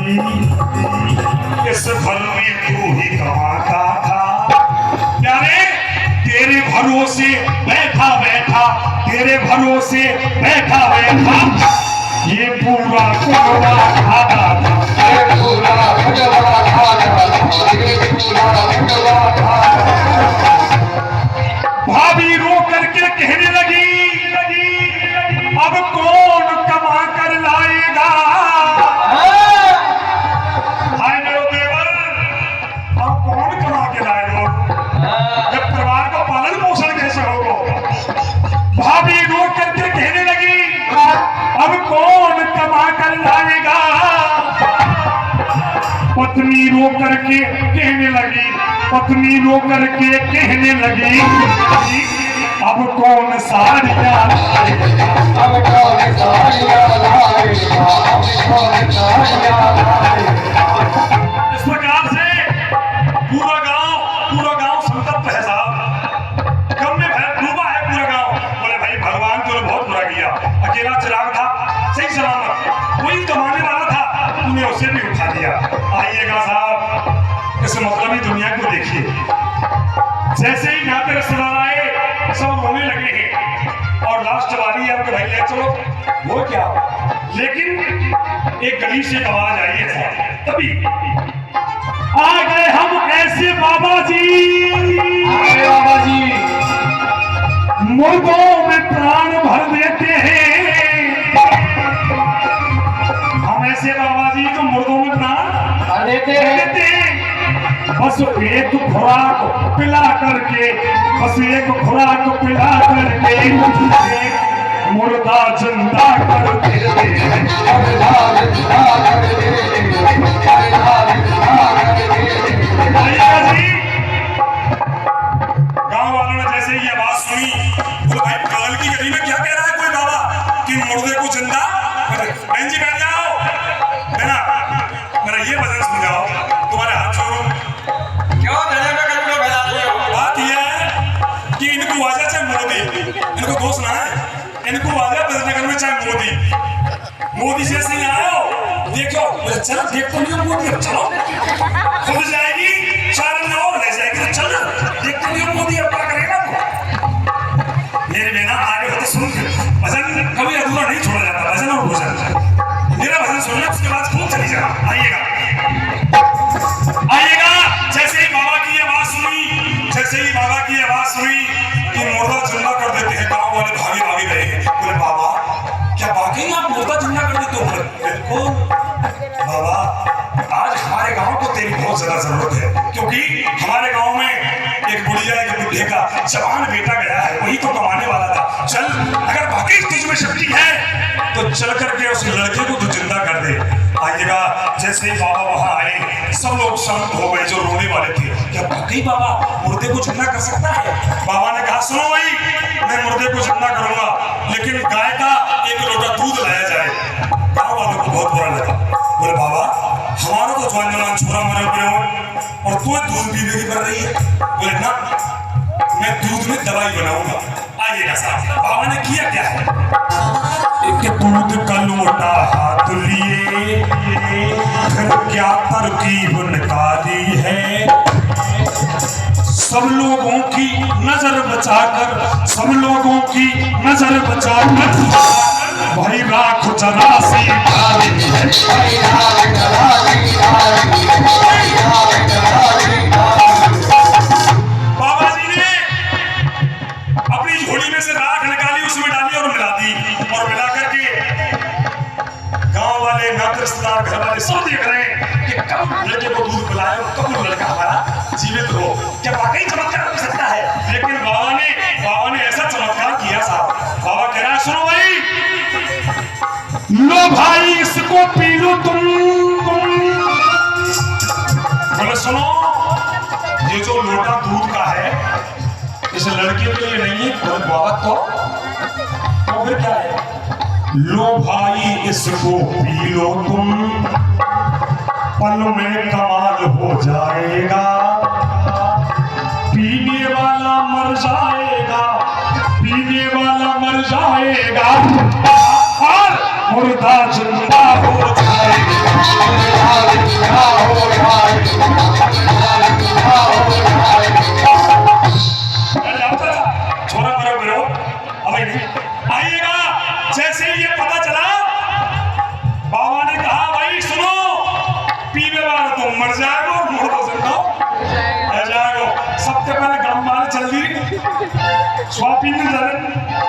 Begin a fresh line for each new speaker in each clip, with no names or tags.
इस घर में तू ही कमाता था प्यारे, तेरे भरोसे बैठा बैठा, तेरे भरोसे बैठा बैठा ये पूरा कुनवा खाता था, ये पूरा कुनवा खाता था, ये पूरा कुनवा खाता था। भाभी रो करके कहने लगी, अब कौन कमा कर लाएगा? हाय मेरे देवर, अब कौन कमा के लाएगा? जब परिवार का पालन पोषण कैसे होगा? भाभी रो करके कहने लगी, अब कौन कमा कर लाएगा? पत्नी रो करके कहने लगी, पत्नी रो करके कहने लगी, अब कौन साड़ियाँ लाएगा? अब कौन साड़ियाँ लाएगा? अब कौन साड़ियाँ लाएगा? इस प्रकार से पूरा गांव संतप्त है साहब, गम में डूबा है पूरा गांव। बोले भाई भगवान तो बहुत बुरा किया, अकेला चिराग था सही सलामत, कोई कमाने वाला था, तूने उसे भी उठा दिया। आइएगा साहब, इस मतलबी दुनिया को देखिए, जैसे ही यहाँ पे रिश्तेदार आए सब रोने लगे हैं और लास्ट बारी आपके भाई ले चलो, वो क्या? लेकिन एक गली से आवाज आई है, तभी आ गए हम ऐसे बाबा जी, बाबा जी मुर्दों में प्राण भर देते हैं। हम ऐसे बाबा जी जो मुर्दों में प्राण भर देते हैं, बस एक खुराक पिला करके, बस एक खुराक पिला करके मुर्दा जिंदा कर देते हैं। गांव वालों ने जैसे ये आवाज सुनी, बोले भाई बगल की गली में क्या कह रहा है कोई बाबा कि मुर्दे को जिंदा? बहन जी बैठ जाओ, बेना मेरा ये भजन सुन जाओ, तुम्हारे हाथ छोड़ो। क्यों धड़े में कटको फैला रहे हो? बात यह है कि इनको वाजा चाहे मोदी, इनको दोस्त ना है, इनको वाजा बजनगर में चाहे मोदी से नहीं आयो, देखो चलो देख तो नहीं मोदी, चलो खुद जाएगी 4 दिन और रह जाएगी, चलो देख तो नहीं मोदी अब क्या करेगा। मेरे बेना आगे होते सुन, भजन कभी अधूरा नहीं छोड़ा जाता, भजन और भोजन। मेरा भजन सुनना उसके बाद खूब चली जाना। आइएगा जैसे ही बाबा की आवाज सुनी, जैसे ही बाबा की आवाज सुनी कि मुर्दा जिंदा कर देते हैं, गांव वाले भागे भागे गए हैं। बोले बाबा क्या वाकई आप मुर्दा जिंदा कर देते हो? बिल्कुल बाबा, आज हमारे गांव को तेरी बहुत ज्यादा जरूरत है, क्योंकि हमारे गांव में एक बुढ़िया एक बुढ़े का जवान बेटा गया है, वही तो कमाने वाला था। चल अगर वाकई तुझ में शक्ति है तो चल करके उस लड़के को तू जिंदा कर दे। आइएगा जैसे ही बाबा वहां आए, सब लोग शांत हो गए जो रोने वाले थे। क्या वाकई बाबा मुर्दे को जिंदा कर सकता है? बाबा ने कहा सुनो भाई, मैं मुर्दे को जिंदा करूंगा, लेकिन गाय का 1 लोटा दूध लाया जाए। गाँव वालों को बहुत बुरा लगा। बोले बाबा हमारा तो जवान जवान छोरा मरे पड़े हो और तू दूध पीने की कर रही है। बोले ना, मैं दूध में दवाई बनाऊंगा। आइएगा साहब, बाबा ने किया क्या है, एक दूध का लोटा हाथ लिए, फिर क्या तरकीब निकाली है। सब लोगों की नजर बचाकर, सब लोगों की नजर बचाकर भाई राख चरासी डाली है। बाबा जी ने अपनी झोली में से राख निकाली, उसमें डाली और मिला दी, और मिला करके गांव वाले नाते रिश्तेदार घर वाले सब देख रहे हैं कि कब लड़के को दूध पिलाए और कब लड़का हमारा जीवित हो। क्या वाकई चमत्कार हो सकता है? लेकिन बाबा ने ऐसा चमत्कार किया साहब। बाबा कह रहा है सुनो भाई, लो भाई इसको पी लो तुम। बोले सुनो, ये जो लोटा दूध का है इस लड़के के लिए नहीं है। बोले बाबा तो फिर क्या है? लो भाई इसको पी लो तुम, पल में कमाल हो जाएगा। पीने वाला मर जाएगा, पीने वाला मर जाएगा और मुर्दा जिंदा हो जाएगा। स्वापीन ने जाने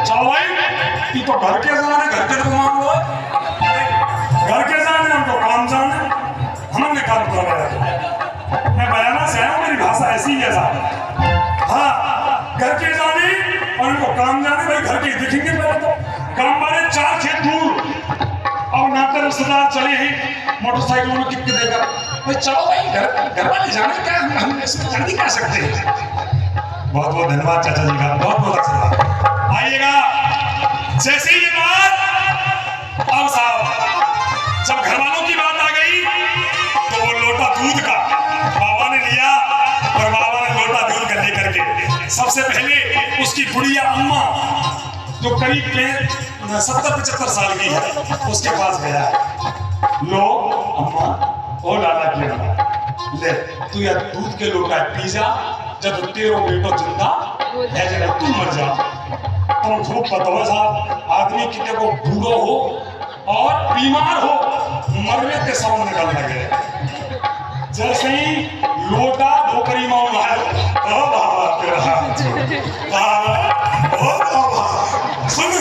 चलो भाई ये तो घर के जाने घर के तो मान लो घर के जाने हमको काम जाने हमने काम कर रहा है मैं बयाना से आया मेरी भाषा ऐसी ही है साहब हाँ घर के जाने और उनको काम जाने भाई घर के दिखेंगे पहले तो काम वाले 4 खेत दूर और नाते रिश्तेदार चले ही मोटरसाइकिलों में कितने देगा भाई चलो भाई घर वाले जाने क्या हम इसमें जल्दी कर सकते हैं बहुत बहुत धन्यवाद चाचा जी का बहुत बहुत आशीर्वाद आइएगा जैसे ही ये बात अब साहब जब घर वालों की बात आ गई तो वो लोटा दूध का बाबा ने लिया और बाबा ने लोटा दूध का लेकर के सबसे पहले उसकी बुढ़िया अम्मा जो करीब 70-75 साल की है उसके पास गया लो अम्मा ओ लाला की अम्मा ले तू या दूध के लोटा पी जा जब तेरो बेटो जिंदा है जगह तू मर जा तुम खूब बताओ साहब आदमी कितने को बूढ़ो हो और बीमार हो मरने के समय निकल लगे जैसे ही लोटा डोकरी में लाए ओ बाबा तेरा ओ बाबा सुन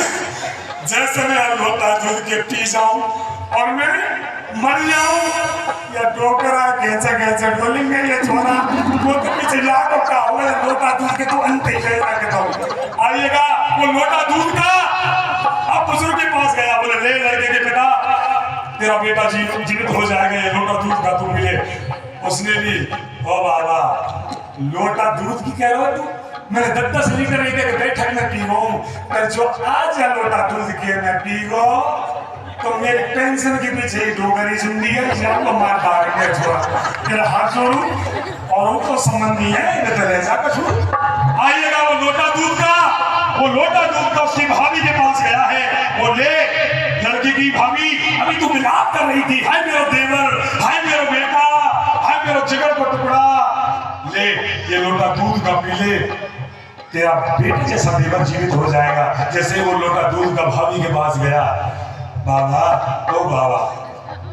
जैसे मैं लोटा दूध के पी जाऊं और मैं मर जाऊं या डोकरा कैसे बोलेंगे ये छोरा वो तो पीछे लाखों का हुआ लोटा दूध के तो अंत ही गया के तो आइएगा वो लोटा दूध का अब बुजुर्ग के पास गया बोले ले लड़के के पिता तेरा बेटा जीवित हो जाएगा ये लोटा दूध का तू मिले उसने भी ओ बाबा लोटा दूध की कह रहा है तू मैंने 10 लीटर नहीं दे बैठक में पीगो पर जो आज या लोटा दूध के मैं पीगो तो मेरी पेंशन के पीछे डोगरी सुनती है आपको मार डालेंगे थोड़ा मेरा हाथ जोड़ू और उनको संबंधी है इधर ले जा कछु आइएगा वो लोटा दूध का उसकी भाभी के पास गया है वो ले लड़की की भाभी अभी तू विलाप कर रही थी हाय मेरा देवर हाय मेरा बेटा हाय मेरा जिगर का टुकड़ा ले ये लोटा दूध का पी ले तेरा बेटे जैसा देवर जीवित हो जाएगा जैसे वो लोटा दूध का भाभी के पास गया बाबा ओ बाबा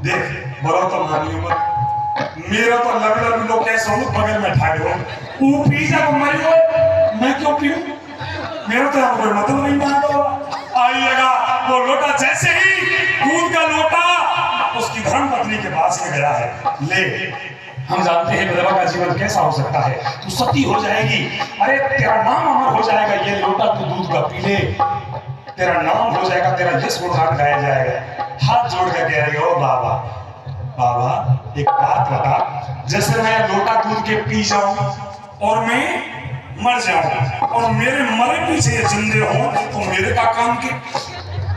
देख बोलो तो मानी मत मेरा तो लग लोग कैसे हो बगल में ठाड़े हो वो पीजा को मरी हो मैं क्यों पीऊं मेरा तो यहाँ कोई मतलब नहीं मानता आइएगा वो लोटा जैसे ही दूध का लोटा उसकी धर्म पत्नी के पास में गया है ले हम जानते हैं विधवा का जीवन कैसा हो सकता है तू सती हो जाएगी अरे तेरा नाम अमर हो जाएगा ये लोटा तू दूध का पी ले तेरा नाम हो जाएगा तेरा यश गुणगान गाया जाएगा हाथ जोड़ कर कह रही हो बाबा बाबा एक बात बता जैसे मैं लोटा दूध के पी जाऊं और मैं मर जाऊं और मेरे मरे पीछे ये जिंदे हो तो मेरे का काम के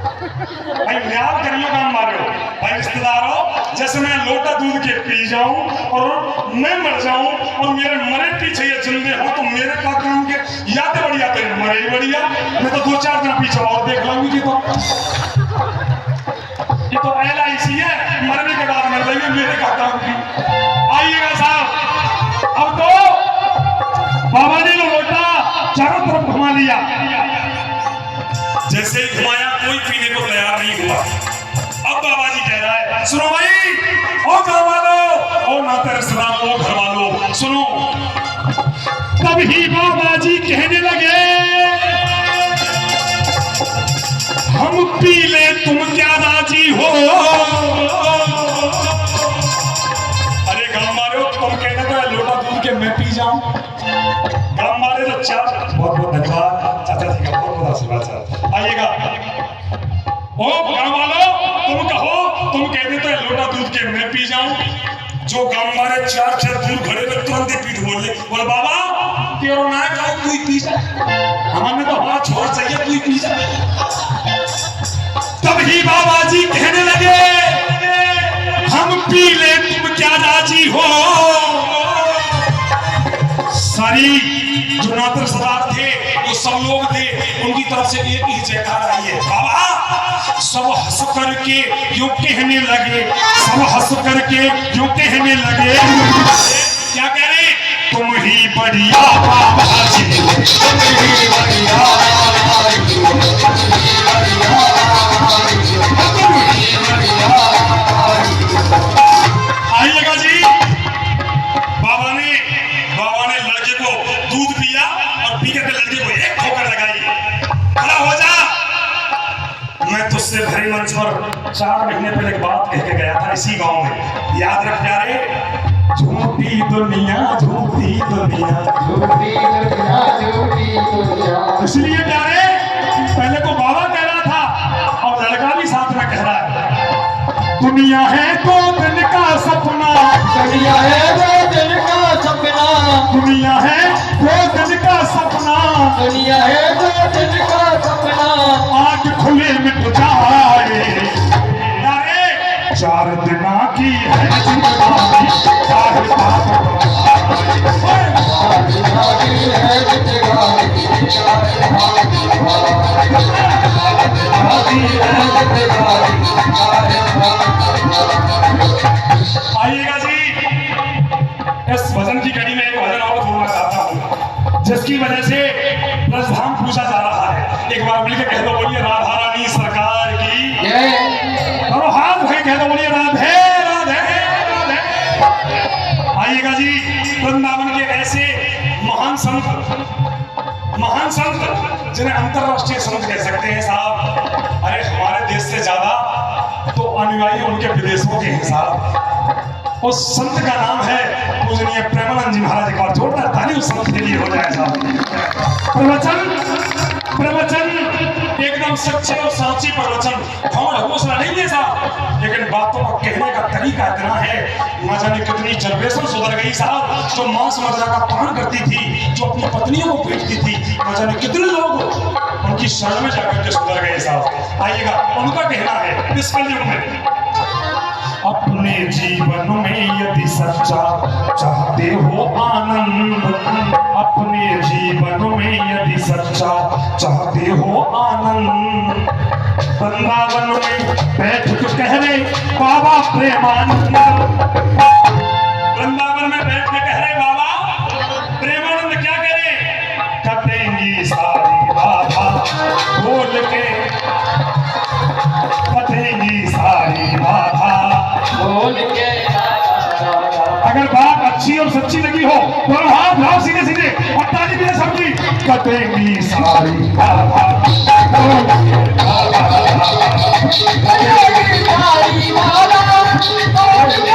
भाई न्याय करियो काम मारो भाई रिश्तेदारों जैसे मैं लोटा दूध के पी जाऊं और मैं मर जाऊं और मेरे मरे पीछे ये जिंदे हो तो मेरे का काम के याद बढ़िया तेरे मरे ही बढ़िया मैं तो 2-4 दिन पीछे और देख लूंगी ये तो LIC है मरने के बाद मर जाएंगे मेरे का काम की आइएगा साहब अब तो बाबा ने लोटा चारों तरफ घुमा लिया जैसे ही घुमाया कोई पीने को तैयार नहीं हुआ अब बाबा जी कह रहा है सुनो भाई ओ घर वालों ओ नाते रिश्तेदार ओ घर वालों सुनो तभी बाबा जी कहने लगे हम पी ले तुम क्या राजी हो अरे गांव वालों तुम कहने तो लोटा दूध के मैं पी जाऊं गांव वाले तो बहुत बहुत धन्यवाद चाचा जी का बहुत बहुत आशीर्वाद सर आइएगा ओ गांव वालों तुम कहो तुम कहते तो लोटा दूध के मैं पी जाऊं जो गांव वाले 4 दूर खड़े में तुरंत ही पीठ बोले बाबा तेरो ना कहो तू ही पी जा हमें तो हमारा छोड़ चाहिए तू ही पी जा तभी बाबा जी कहने लगे हम पी ले तुम क्या राजी हो सारी जो नातर सरदार थे वो सब लोग थे उनकी तरफ से एक ही जयकार आई है बाबा सब हंस करके यूं कहने लगे सब हंस करके यूं कहने लगे क्या कह रहे तुम ही बढ़िया बाबा जी तुम ही बढ़िया आइएगा जी बाबा ने लड़के को दूध पिया और पी के लड़के को एक ठोकर लगाई 4 महीने पहले एक बात कह के गया था इसी गांव में, याद रख प्यारे। झूठी दुनिया, झूठी दुनिया,
झूठी दुनिया, झूठी दुनिया।
इसलिए प्यारे पहले तो बाबा कह रहा था और लड़का भी साथ में कह रहा है, दुनिया है 2 दिन का सपना,
दुनिया है 2 दिन का सपना,
दुनिया है 2 दिन का सपना,
दुनिया है 2 दिन का सपना।
आग खुले मिट जाए, अरे 4 दिना की है जिंदगानी, चाहे बाप
जिंदगी है जिंदगानी, चाहे
आइएगा जी। इस भजन की कड़ी में एक भजन और जोड़ना चाहता हूँ, जिसकी वजह से रसधाम पूछा जा रहा है। एक बार मिलकर कह दो, बोलिए राधा रानी सरकार की
जय।
और हाथ उठे कह दो, बोलिए राधे राधे राधे। आइएगा जी। वृंदावन के ऐसे महान संत जिन्हें अंतरराष्ट्रीय संत कह सकते हैं साहब। अरे हमारे देश से ज्यादा तो अनुयायी उनके विदेशों के हिसाब। उस संत का नाम है पूजनीय प्रेमानंद जी महाराज। एक बार जोरदार ताली उस संत के लिए हो जाए साहब। प्रवचन एकदम सच्चे और साची प्रवचन, कौन हौसला नहीं है साहब, लेकिन बातों का कहने का तरीका इतना है, न जाने कितनी जनरेशन सुधर गई साहब। जो मांस मदिरा का पान करती थी, जो अपनी पत्नियों को पीटती थी, न जाने कितने लोग उनकी शरण में जाकर के सुधर गए साहब। आइएगा, उनका कहना है इस कलयुग में, अपने जीवन में यदि सच्चा चाहते हो आनंद, अपने जीवन में यदि सच्चा चाहते हो आनंद, वृंदावन में बैठ के कह रहे बाबा प्रेमानंद, वृंदावन में बैठ के कह रहे बाबा प्रेमानंद क्या कह रहे, कटेंगी सारी बाधा बोल के, कटेंगी सारी बाधा
बोल के।
अगर बात अच्छी और सच्ची लगी हो तो हाथ लाओ सीधे सीधे और ताली भी समझी, कटेंगी सारी बाधा बोल के,
सारी बाधा बोल के।